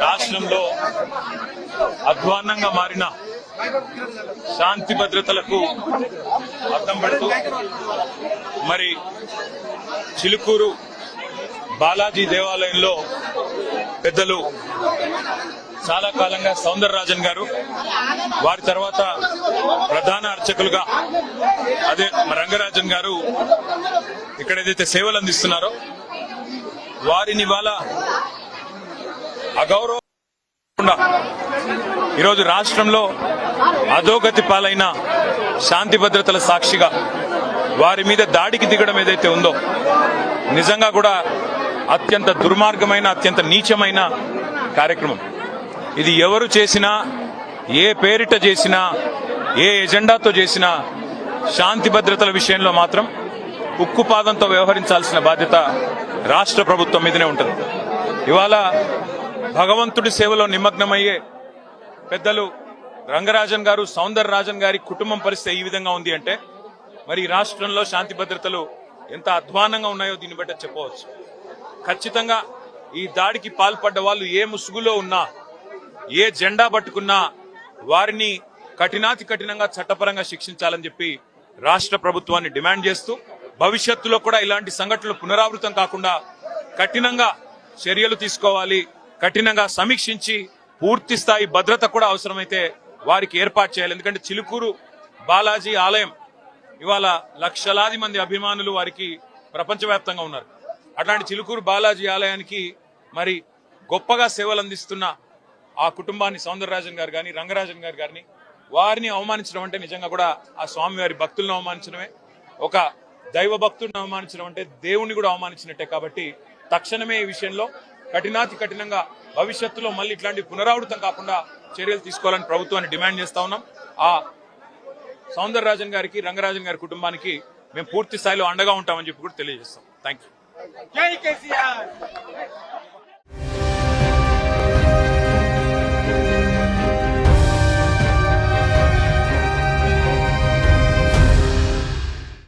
రాష్ట్రంలో అధ్వాన్నంగా మారిన శాంతి భద్రతలకు అద్దం పడుతూ మరి చిలుకూరు బాలాజీ దేవాలయంలో పెద్దలు చాలా కాలంగా సౌందరరాజన్ గారు, వారి తర్వాత ప్రధాన అర్చకులుగా అదే రంగరాజన్ గారు ఇక్కడ ఏదైతే సేవలు అందిస్తున్నారో వారిని ఇవాళ అగౌరవం ఈరోజు రాష్ట్రంలో అధోగతి పాలైన శాంతి భద్రతల సాక్షిగా వారి మీద దాడికి దిగడం ఏదైతే ఉందో నిజంగా కూడా అత్యంత దుర్మార్గమైన, అత్యంత నీచమైన కార్యక్రమం. ఇది ఎవరు చేసినా, ఏ పేరిట చేసినా, ఏ ఎజెండాతో చేసినా శాంతి భద్రతల విషయంలో మాత్రం ఉక్కుపాదంతో వ్యవహరించాల్సిన బాధ్యత రాష్ట్ర ప్రభుత్వం మీదనే ఉంటుంది. ఇవాళ భగవంతుడి సేవలో నిమగ్నమయ్యే పెద్దలు రంగరాజన్ గారు, సౌందరరాజన్ గారి కుటుంబం పరిస్థితి ఈ విధంగా ఉంది అంటే మరి రాష్ట్రంలో శాంతి భద్రతలు ఎంత అధ్వానంగా ఉన్నాయో దీన్ని బట్టి చెప్పవచ్చు. ఖచ్చితంగా ఈ దాడికి పాల్పడ్డ వాళ్ళు ఏ ముసుగులో ఉన్నా, ఏ జెండా పట్టుకున్నా వారిని కఠినాతి కఠినంగా చట్టపరంగా శిక్షించాలని చెప్పి రాష్ట్ర ప్రభుత్వాన్ని డిమాండ్ చేస్తూ భవిష్యత్తులో కూడా ఇలాంటి సంఘటనలు పునరావృతం కాకుండా కఠినంగా చర్యలు తీసుకోవాలి, కఠినంగా సమీక్షించి పూర్తి స్థాయి భద్రత కూడా అవసరమైతే వారికి ఏర్పాటు చేయాలి. ఎందుకంటే చిలుకూరు బాలాజీ ఆలయం ఇవాళ లక్షలాది మంది అభిమానులు వారికి ప్రపంచవ్యాప్తంగా ఉన్నారు. అట్లాంటి చిలుకూరు బాలాజీ ఆలయానికి మరి గొప్పగా సేవలు అందిస్తున్న ఆ కుటుంబాన్ని సౌందరరాజన్ గారు కానీ, రంగరాజన్ గారు గారిని వారిని అవమానించడం అంటే నిజంగా కూడా ఆ స్వామివారి భక్తులను అవమానించడమే, ఒక దైవ భక్తుడిని అవమానించడం అంటే దేవుణ్ణి కూడా అవమానించినట్టే. కాబట్టి తక్షణమే ఈ విషయంలో కఠినాతి కఠినంగా భవిష్యత్తులో మళ్ళీ ఇట్లాంటి పునరావృతం కాకుండా చర్యలు తీసుకోవాలని ప్రభుత్వాన్ని డిమాండ్ చేస్తా ఉన్నాం. ఆ సౌందరరాజన్ గారికి, రంగరాజన్ గారి కుటుంబానికి మేము పూర్తి స్థాయిలో అండగా ఉంటామని చెప్పి కూడా తెలియజేస్తాం. Thank you.